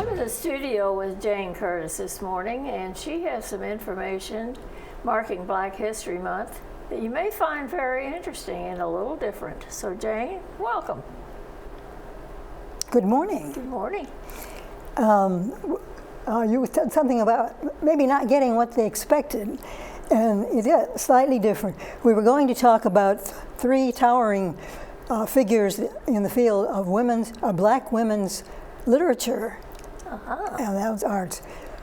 I'm in the studio with Jane Curtis this morning, and she has some information marking Black History Month that you may find very interesting and a little different. So Jane, welcome. Good morning. Good morning. You said something about maybe not getting what they expected, and it is slightly different. We were going to talk about three towering figures in the field of Black women's literature, and that was arts.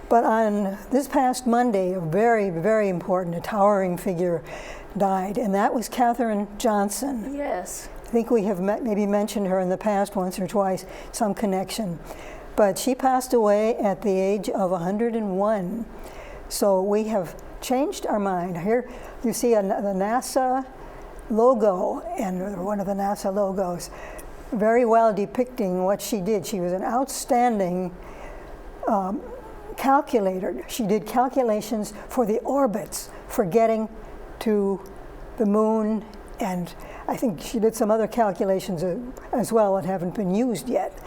But on this past Monday, a very, very important, a towering figure died, and that was Katherine Johnson. Yes. I think we have maybe mentioned her in the past once or twice, some connection. But she passed away at the age of 101. So we have changed our mind. Here you see the NASA logo, and one of the NASA logos, very well depicting what she did. She was an outstanding calculator. She did calculations for the orbits for getting to the moon, and I think she did some other calculations as well that haven't been used yet.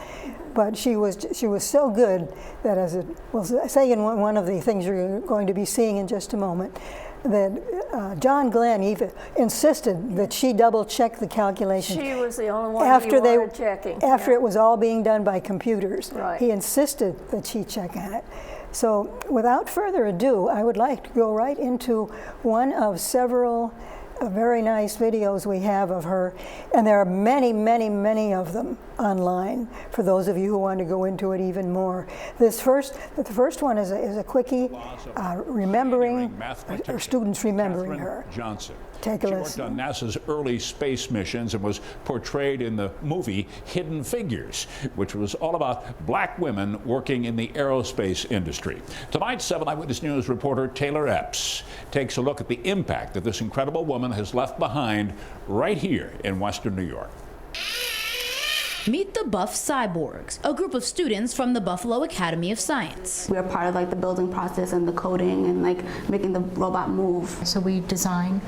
But she was so good that, as it will say in one of the things you're going to be seeing in just a moment, that John Glenn even insisted that she double-check the calculations. She was the only one after he wanted checking. After it was all being done by computers. Right. He insisted that she check on it. So without further ado, I would like to go right into one of several very nice videos we have of her, and there are many, many, many of them online for those of you who want to go into it even more. The first one is a quickie, remembering, or students remembering her. Johnson. Take a she listen. worked on NASA's early space missions and was portrayed in the movie Hidden Figures, which was all about Black women working in the aerospace industry. Tonight, 7 Eyewitness News reporter Taylor Epps takes a look at the impact that this incredible woman has left behind right here in Western New York. Meet the Buff Cyborgs, a group of students from the Buffalo Academy of Science. We're part of like the building process and the coding and like making the robot move. So we design,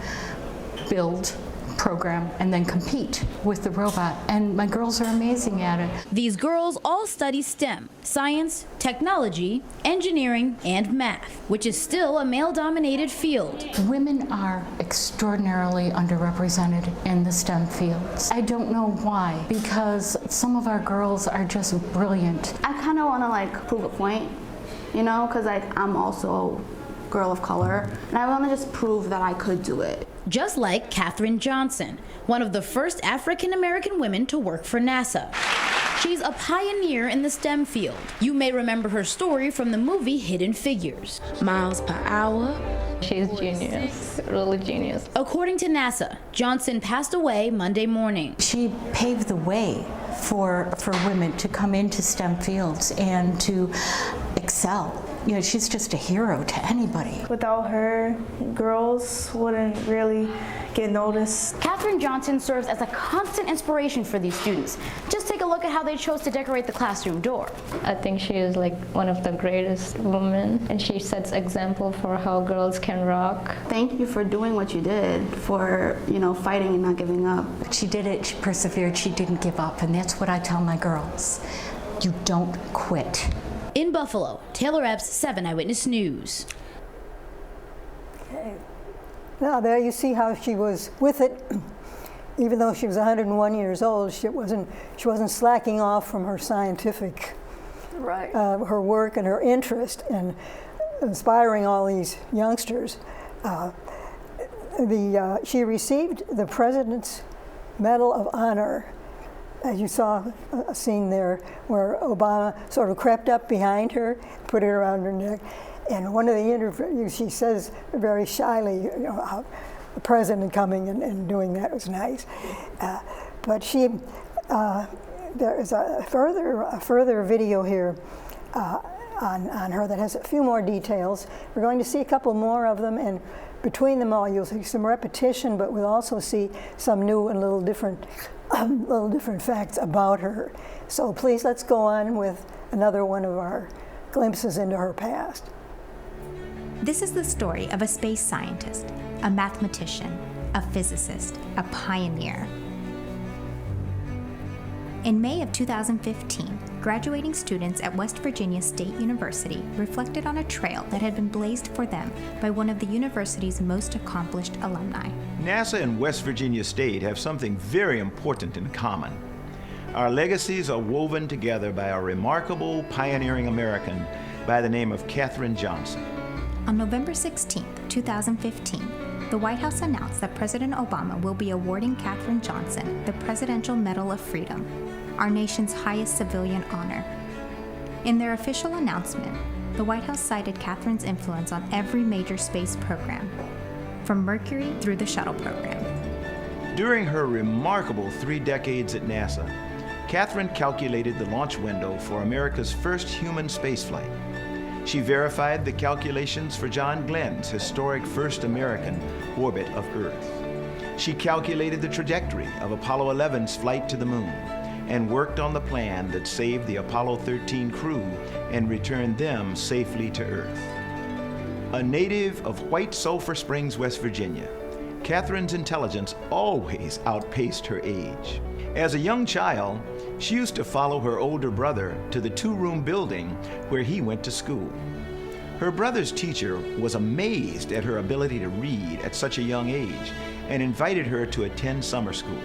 build, program, and then compete with the robot. And my girls are amazing at it. These girls all study STEM, science, technology, engineering, and math, which is still a male-dominated field. Women are extraordinarily underrepresented in the STEM fields. I don't know why, because some of our girls are just brilliant. I kind of want to like prove a point, you know, because like I'm also a girl of color, and I want to just prove that I could do it. Just like Katherine Johnson, one of the first African-American women to work for NASA. She's a pioneer in the STEM field. You may remember her story from the movie Hidden Figures. Miles per hour. She's genius, really genius. According to NASA, Johnson passed away Monday morning. She paved the way for women to come into STEM fields and to excel. You know, she's just a hero to anybody. Without her, girls wouldn't really get noticed. Katherine Johnson serves as a constant inspiration for these students. Just take a look at how they chose to decorate the classroom door. I think she is like one of the greatest women, and she sets example for how girls can rock. Thank you for doing what you did, for, you know, fighting and not giving up. She did it, she persevered, she didn't give up, and that's what I tell my girls. You don't quit. In Buffalo, Taylor Epps, 7 Eyewitness News. Okay. Now there you see how she was with it. Even though she was 101 years old, she wasn't slacking off from her scientific, Right. her work and her interest in inspiring all these youngsters. She received the President's Medal of Honor. As you saw a scene there where Obama sort of crept up behind her, put it around her neck. And one of the interviews, she says very shyly, you know, how the president coming and doing that was nice. But there is a further video here on her that has a few more details. We're going to see a couple more of them, and between them all, you'll see some repetition, but we'll also see some new and little different facts about her. So please, let's go on with another one of our glimpses into her past. This is the story of a space scientist, a mathematician, a physicist, a pioneer. In May of 2015, graduating students at West Virginia State University reflected on a trail that had been blazed for them by one of the university's most accomplished alumni. NASA and West Virginia State have something very important in common. Our legacies are woven together by a remarkable pioneering American by the name of Katherine Johnson. On November 16, 2015, the White House announced that President Obama will be awarding Katherine Johnson the Presidential Medal of Freedom, our nation's highest civilian honor. In their official announcement, the White House cited Katherine's influence on every major space program, from Mercury through the shuttle program. During her remarkable 3 decades at NASA, Katherine calculated the launch window for America's first human spaceflight. She verified the calculations for John Glenn's historic first American orbit of Earth. She calculated the trajectory of Apollo 11's flight to the moon and worked on the plan that saved the Apollo 13 crew and returned them safely to Earth. A native of White Sulphur Springs, West Virginia, Katherine's intelligence always outpaced her age. As a young child, she used to follow her older brother to the 2-room building where he went to school. Her brother's teacher was amazed at her ability to read at such a young age and invited her to attend summer school.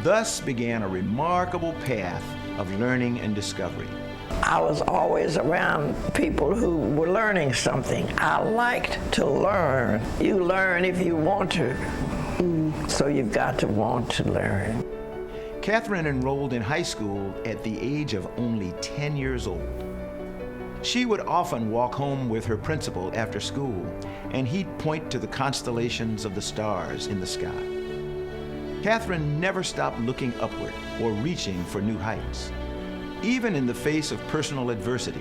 Thus began a remarkable path of learning and discovery. I was always around people who were learning something. I liked to learn. You learn if you want to, so you've got to want to learn. Katherine enrolled in high school at the age of only 10 years old. She would often walk home with her principal after school, and he'd point to the constellations of the stars in the sky. Katherine never stopped looking upward or reaching for new heights. Even in the face of personal adversity,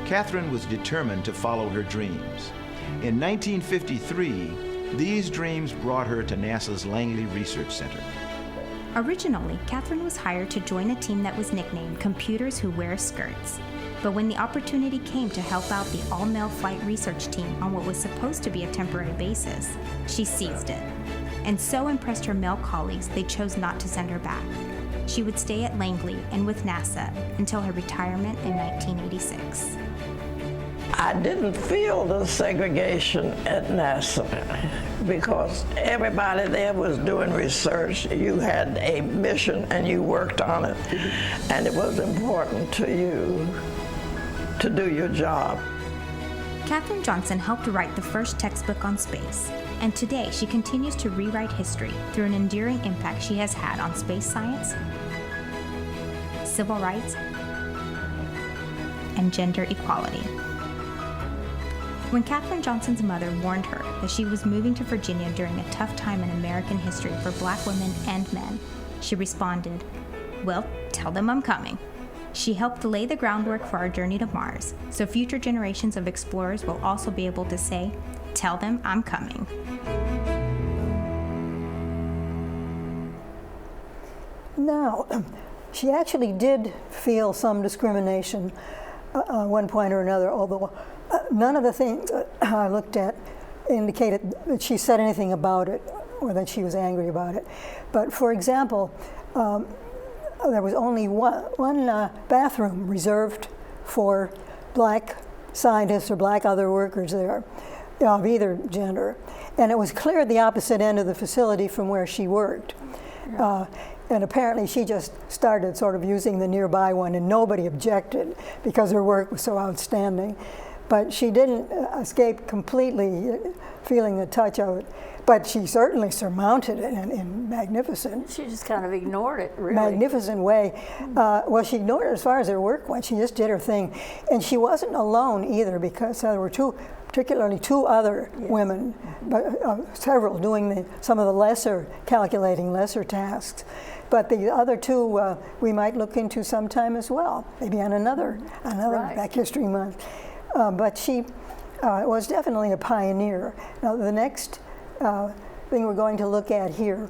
Katherine was determined to follow her dreams. In 1953, these dreams brought her to NASA's Langley Research Center. Originally, Katherine was hired to join a team that was nicknamed Computers Who Wear Skirts. But when the opportunity came to help out the all-male flight research team on what was supposed to be a temporary basis, she seized it. And so impressed her male colleagues, they chose not to send her back. She would stay at Langley and with NASA until her retirement in 1986. I didn't feel the segregation at NASA because everybody there was doing research. You had a mission and you worked on it, and it was important to you to do your job. Katherine Johnson helped write the first textbook on space, and today she continues to rewrite history through an enduring impact she has had on space science, civil rights, and gender equality. When Katherine Johnson's mother warned her that she was moving to Virginia during a tough time in American history for Black women and men, she responded, "Well, tell them I'm coming." She helped lay the groundwork for our journey to Mars, so future generations of explorers will also be able to say, "Tell them I'm coming." Now, she actually did feel some discrimination at one point or another, although none of the things I looked at indicated that she said anything about it or that she was angry about it. But for example, there was only one bathroom reserved for Black scientists or Black other workers there, of either gender. And it was clear at the opposite end of the facility from where she worked. And apparently she just started sort of using the nearby one, and nobody objected because her work was so outstanding. But she didn't escape completely feeling the touch of it. But she certainly surmounted it in magnificent. She just kind of ignored it, really. Magnificent way. Well, she ignored it as far as her work went. She just did her thing. And she wasn't alone either, because there were particularly two other women, but several doing some of the calculating lesser tasks. But the other two we might look into sometime as well, maybe on another Right. Black History Month. But she was definitely a pioneer. Now, the next thing we're going to look at here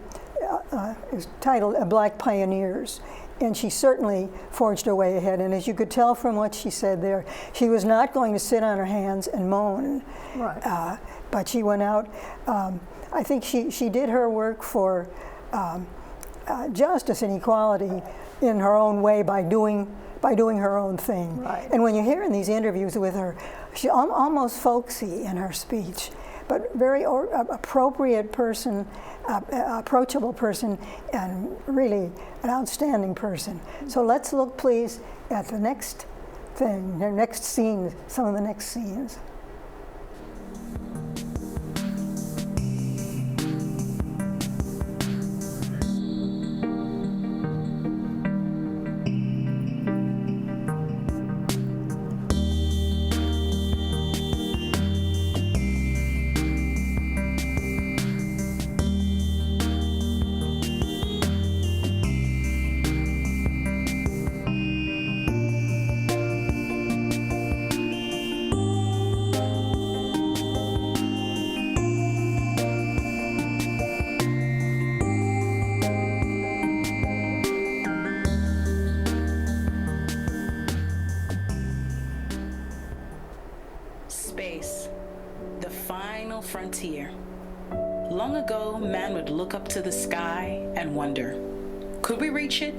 is titled Black Pioneers. And she certainly forged her way ahead. And as you could tell from what she said there, she was not going to sit on her hands and moan. Right. But she went out. I think she did her work for justice and equality in her own way by doing her own thing. Right. And when you hear in these interviews with her, she's almost folksy in her speech, but very appropriate person, approachable person, and really an outstanding person. So let's look, please, at the next thing, the next scene, some of the next scenes. Space, the final frontier. Long ago, man would look up to the sky and wonder, could we reach it?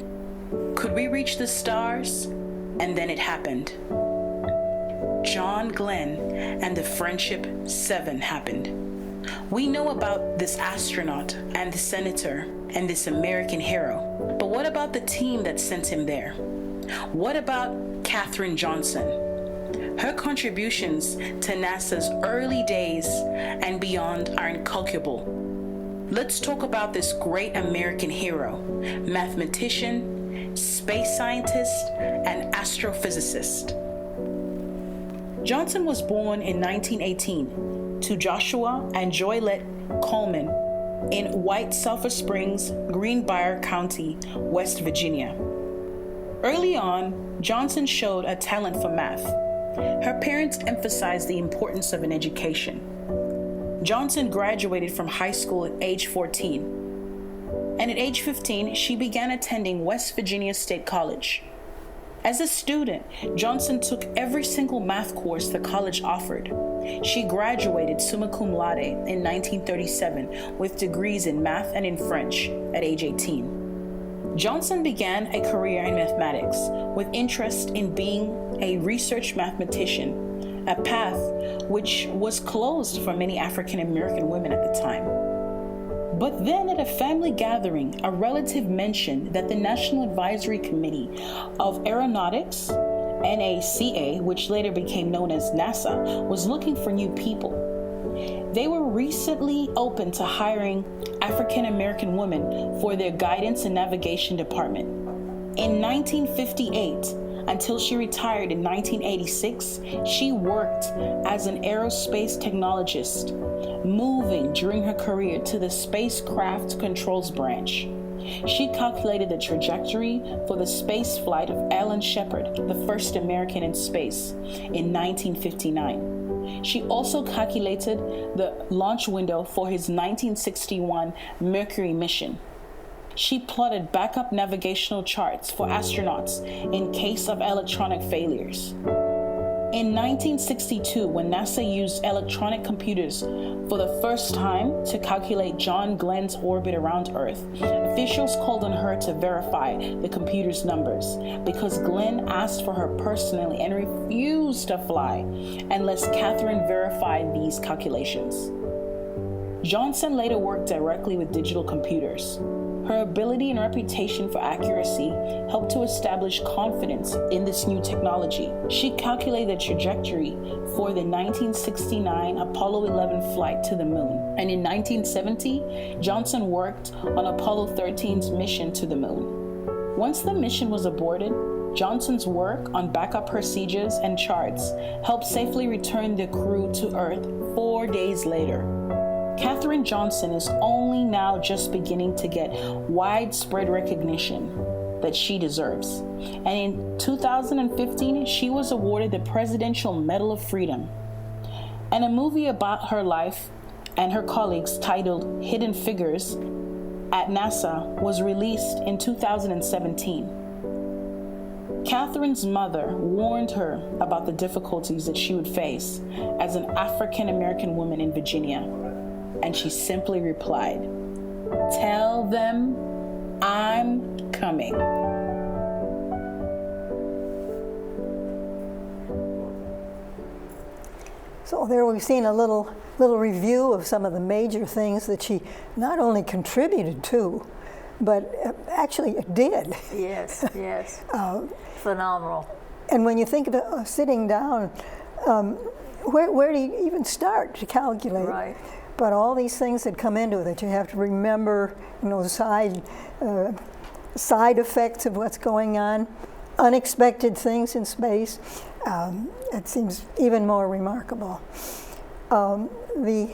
Could we reach the stars? And then it happened. John Glenn and the Friendship 7 happened. We know about this astronaut and the senator and this American hero, but what about the team that sent him there? What about Katherine Johnson? Her contributions to NASA's early days and beyond are incalculable. Let's talk about this great American hero, mathematician, space scientist, and astrophysicist. Johnson was born in 1918 to Joshua and Joylette Coleman in White Sulphur Springs, Greenbrier County, West Virginia. Early on, Johnson showed a talent for math. Her parents emphasized the importance of an education. Johnson graduated from high school at age 14, and at age 15, she began attending West Virginia State College. As a student, Johnson took every single math course the college offered. She graduated summa cum laude in 1937 with degrees in math and in French at age 18. Johnson began a career in mathematics with interest in being a research mathematician, a path which was closed for many African American women at the time. But then at a family gathering, a relative mentioned that the National Advisory Committee of Aeronautics, NACA, which later became known as NASA, was looking for new people. They were recently open to hiring African American women for their guidance and navigation department. In 1958, until she retired in 1986, she worked as an aerospace technologist, moving during her career to the spacecraft controls branch. She calculated the trajectory for the space flight of Alan Shepard, the first American in space, in 1959. She also calculated the launch window for his 1961 Mercury mission. She plotted backup navigational charts for astronauts in case of electronic failures. In 1962, when NASA used electronic computers for the first time to calculate John Glenn's orbit around Earth, officials called on her to verify the computer's numbers because Glenn asked for her personally and refused to fly unless Katherine verified these calculations. Johnson later worked directly with digital computers. Her ability and reputation for accuracy helped to establish confidence in this new technology. She calculated the trajectory for the 1969 Apollo 11 flight to the moon. And in 1970, Johnson worked on Apollo 13's mission to the moon. Once the mission was aborted, Johnson's work on backup procedures and charts helped safely return the crew to Earth 4 days later. Katherine Johnson is only now just beginning to get widespread recognition that she deserves. And in 2015, she was awarded the Presidential Medal of Freedom. And a movie about her life and her colleagues titled Hidden Figures at NASA was released in 2017. Katherine's mother warned her about the difficulties that she would face as an African American woman in Virginia. And she simply replied, "Tell them I coming. So there we've seen a little review of some of the major things that she not only contributed to, but actually did. Yes, yes. Phenomenal. And when you think of sitting down, where do you even start to calculate? Right. But all these things that come into it that you have to remember, side effects of what's going on, unexpected things in space. It seems even more remarkable. The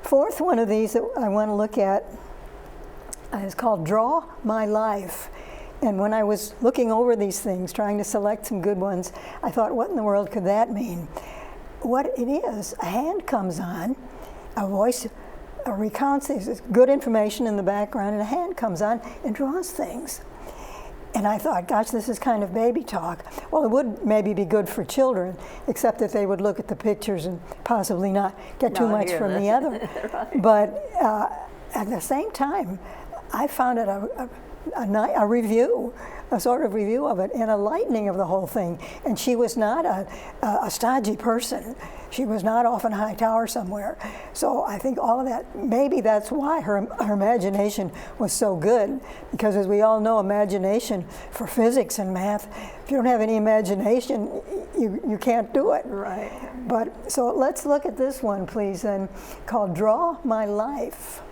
fourth one of these that I want to look at is called Draw My Life. And when I was looking over these things, trying to select some good ones, I thought, what in the world could that mean? What it is, a hand comes on, a voice recounts these good information in the background, and a hand comes on and draws things. And I thought, gosh, this is kind of baby talk. Well, it would maybe be good for children, except that they would look at the pictures and possibly not get too much from the other. Right. But at the same time, I found it a review, a sort of review of it, and a lightening of the whole thing. And she was not a stodgy person. She was not off in a high tower somewhere. So I think all of that, maybe that's why her imagination was so good, because as we all know, imagination for physics and math, if you don't have any imagination, you can't do it. Right. But so let's look at this one, please, then, called Draw My Life.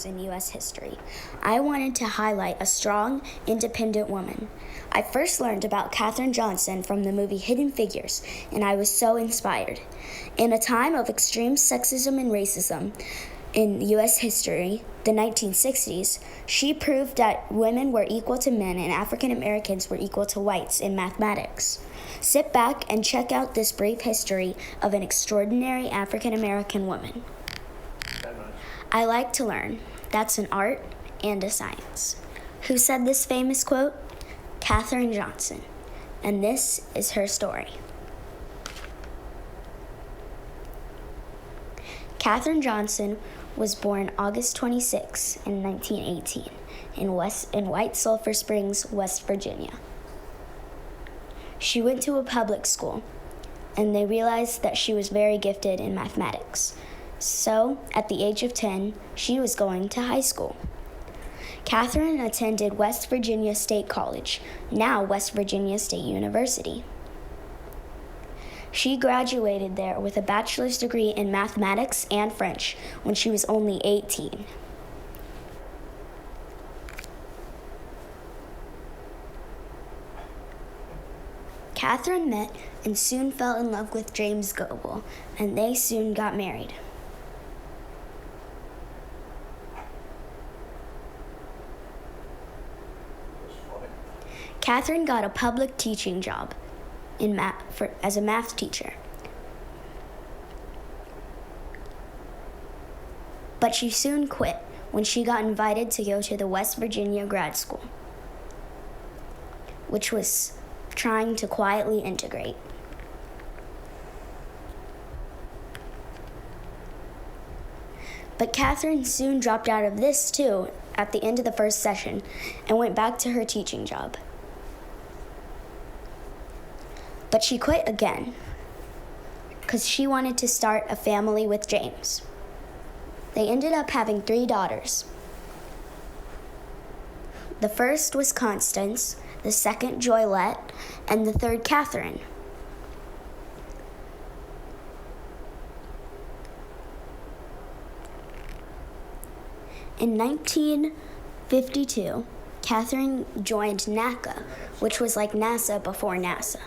In U.S. history. I wanted to highlight a strong, independent woman. I first learned about Katherine Johnson from the movie Hidden Figures, and I was so inspired. In a time of extreme sexism and racism in U.S. history, the 1960s, she proved that women were equal to men and African Americans were equal to whites in mathematics. Sit back and check out this brief history of an extraordinary African American woman. I like to learn. That's an art and a science. Who said this famous quote? Katherine Johnson. And this is her story. Katherine Johnson was born August 26 in 1918 in White Sulphur Springs, West Virginia. She went to a public school, and they realized that she was very gifted in mathematics. So, at the age of 10, she was going to high school. Katherine attended West Virginia State College, now West Virginia State University. She graduated there with a bachelor's degree in mathematics and French when she was only 18. Katherine met and soon fell in love with James Goebel, and they soon got married. Katherine got a public teaching job as a math teacher. But she soon quit when she got invited to go to the West Virginia grad school, which was trying to quietly integrate. But Katherine soon dropped out of this too at the end of the first session and went back to her teaching job. But she quit again because she wanted to start a family with James. They ended up having 3 daughters. The first was Constance, the second Joylette, and the third Katherine. In 1952, Katherine joined NACA, which was like NASA before NASA.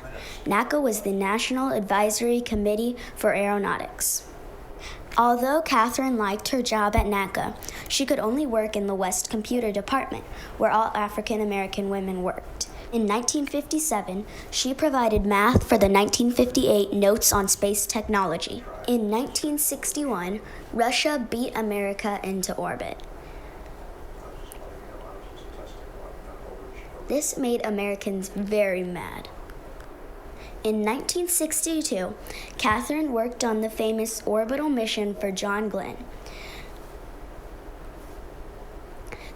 NACA was the National Advisory Committee for Aeronautics. Although Katherine liked her job at NACA, she could only work in the West Computer Department, where all African American women worked. In 1957, she provided math for the 1958 Notes on Space Technology. In 1961, Russia beat America into orbit. This made Americans very mad. In 1962, Katherine worked on the famous orbital mission for John Glenn.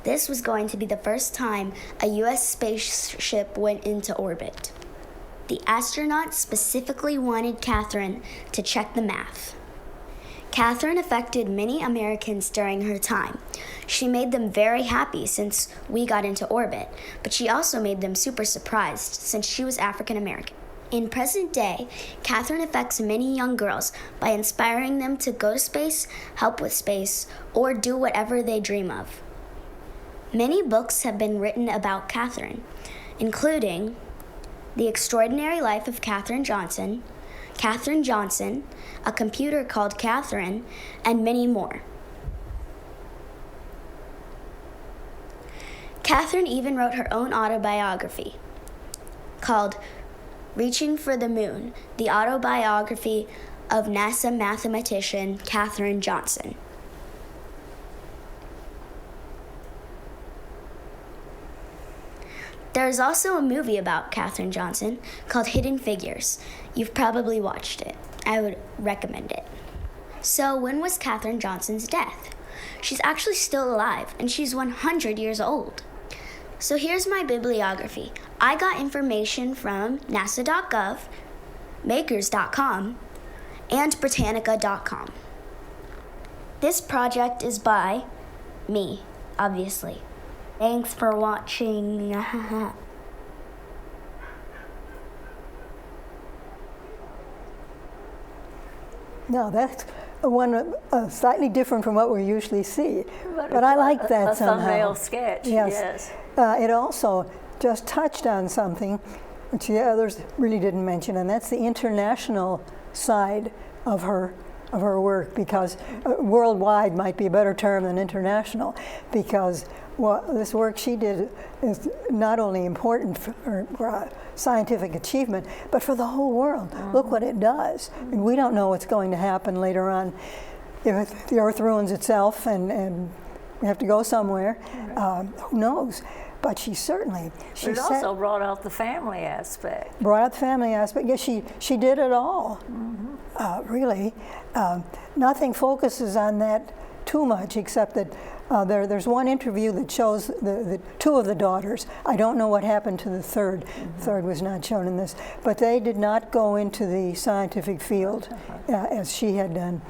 This was going to be the first time a U.S. spaceship went into orbit. The astronauts specifically wanted Katherine to check the math. Katherine affected many Americans during her time. She made them very happy since we got into orbit, but she also made them super surprised since she was African American. In present day, Katherine affects many young girls by inspiring them to go to space, help with space, or do whatever they dream of. Many books have been written about Katherine, including The Extraordinary Life of Katherine Johnson, Katherine Johnson, A Computer Called Katherine, and many more. Katherine even wrote her own autobiography called Reaching for the Moon, the autobiography of NASA mathematician Katherine Johnson. There is also a movie about Katherine Johnson called Hidden Figures. You've probably watched it. I would recommend it. So when was Katherine Johnson's death? She's actually still alive, and she's 100 years old. So here's my bibliography. I got information from nasa.gov, makers.com, and britannica.com. This project is by me, obviously. Thanks for watching. Now that's one slightly different from what we usually see, but I like that somehow. A thumbnail sketch, yes. It also just touched on something which the others really didn't mention, and that's the international side of her work, because worldwide might be a better term than international, because this work she did is not only important for scientific achievement, but for the whole world. Mm-hmm. Look what it does. And we don't know what's going to happen later on. If the Earth ruins itself and we have to go somewhere, who knows? But she certainly... It also brought out the family aspect. Brought out the family aspect. Yes, she did it all, really. Nothing focuses on that too much, except that there's one interview that shows the two of the daughters. I don't know what happened to the third. The third was not shown in this. But they did not go into the scientific field as she had done.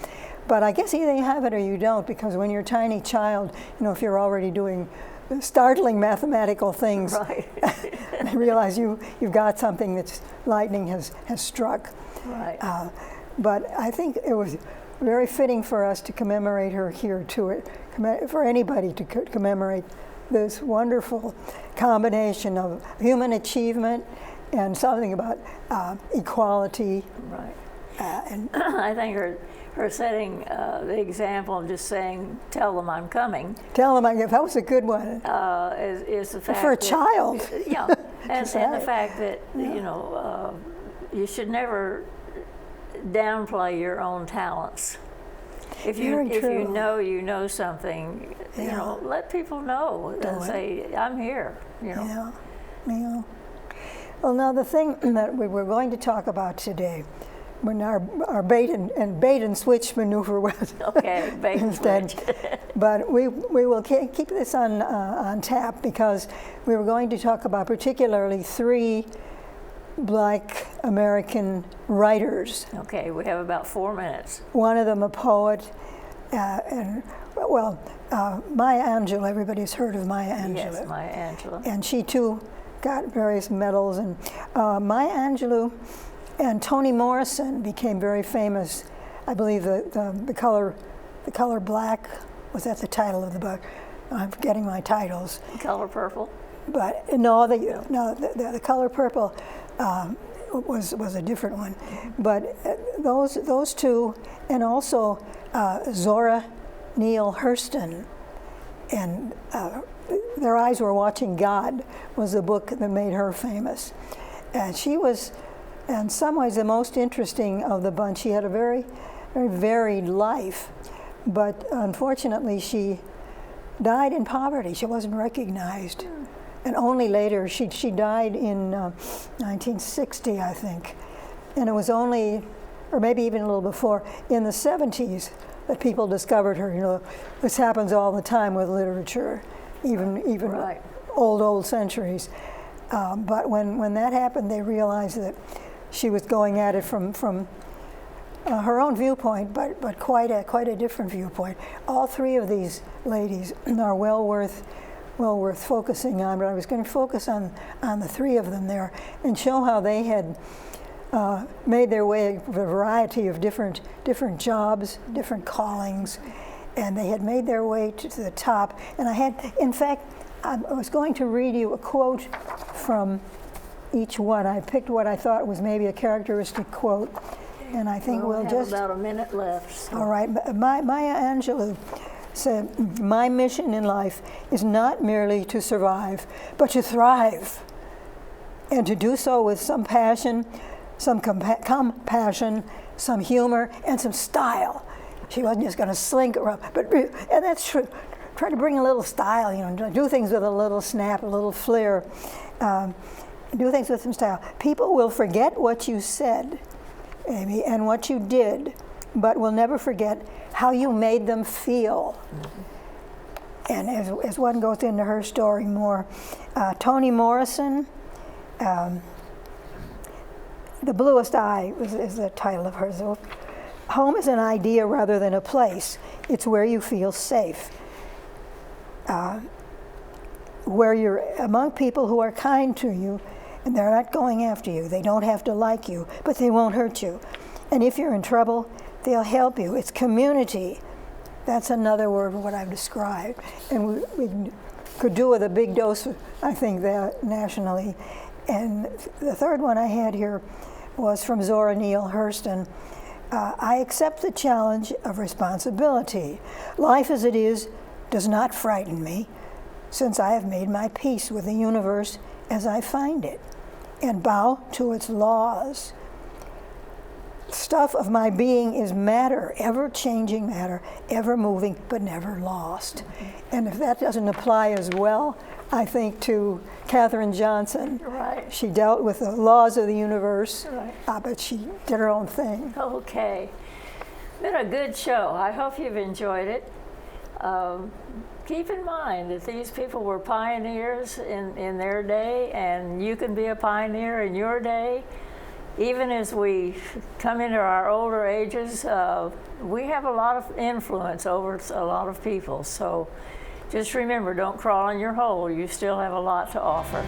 But I guess either you have it or you don't, because when you're a tiny child, if you're already doing startling mathematical things, right. I realize you've got something that's lightning has struck. Right. But I think it was very fitting for us to commemorate her here too, for anybody to commemorate this wonderful combination of human achievement and something about equality. Right. And I think her setting the example of just saying, "Tell them I'm coming." Tell them that was a good one. Is the fact for a child. Yeah, and the fact that you should never downplay your own talents. If you know something, let people know and say, "I'm here." Yeah. Well, now the thing that we were going to talk about today, when our bait and switch maneuver was bait instead, switch. But we will keep this on tap, because we were going to talk about particularly 3 Black American writers. Okay, we have about 4 minutes. One of them a poet, Maya Angelou. Everybody's heard of Maya Angelou. Yes, Maya Angelou. And she too got various medals. And Maya Angelou and Toni Morrison became very famous. I believe the color black, was that the title of the book? I'm forgetting my titles. Color Purple. But the Color Purple was a different one. But those two, and also Zora Neale Hurston, and Their Eyes Were Watching God was the book that made her famous. And she was, in some ways, the most interesting of the bunch. She had a very, very varied life, but unfortunately she died in poverty. She wasn't recognized. And only later, she died in 1960, I think. And it was only, or maybe even a little before, in the 70s that people discovered her. This happens all the time with literature. even Right. old centuries. But when that happened, they realized that she was going at it from her own viewpoint, but quite a different viewpoint. All three of these ladies are well worth focusing on, but I was going to focus on the three of them there and show how they had made their way a variety of different jobs, different callings, and they had made their way to the top. And in fact, I was going to read you a quote from each one. I picked what I thought was maybe a characteristic quote, and I think we'll have just about a minute left. So. All right, Maya Angelou said, "My mission in life is not merely to survive, but to thrive, and to do so with some passion, some compassion, some humor, and some style." She wasn't just going to slink around, and that's true. Try to bring a little style, do things with a little snap, a little flair. Do things with some style. People will forget what you said, Amy, and what you did, but will never forget how you made them feel. And as one goes into her story more, Toni Morrison, The Bluest Eye is the title of hers. Home is an idea rather than a place. It's where you feel safe. Where you're among people who are kind to you, and they're not going after you. They don't have to like you, but they won't hurt you. And if you're in trouble, they'll help you. It's community. That's another word of what I've described. And we could do with a big dose, I think, that nationally. And the third one I had here was from Zora Neale Hurston. I accept the challenge of responsibility. Life as it is does not frighten me, since I have made my peace with the universe as I find it, and bow to its laws. Stuff of my being is matter, ever-changing matter, ever-moving, but never lost. And if that doesn't apply as well, I think to Katherine Johnson. Right. She dealt with the laws of the universe, right. But she did her own thing. Okay. Been a good show. I hope you've enjoyed it. Keep in mind that these people were pioneers in their day, and you can be a pioneer in your day. Even as we come into our older ages, we have a lot of influence over a lot of people. So just remember, don't crawl in your hole. You still have a lot to offer.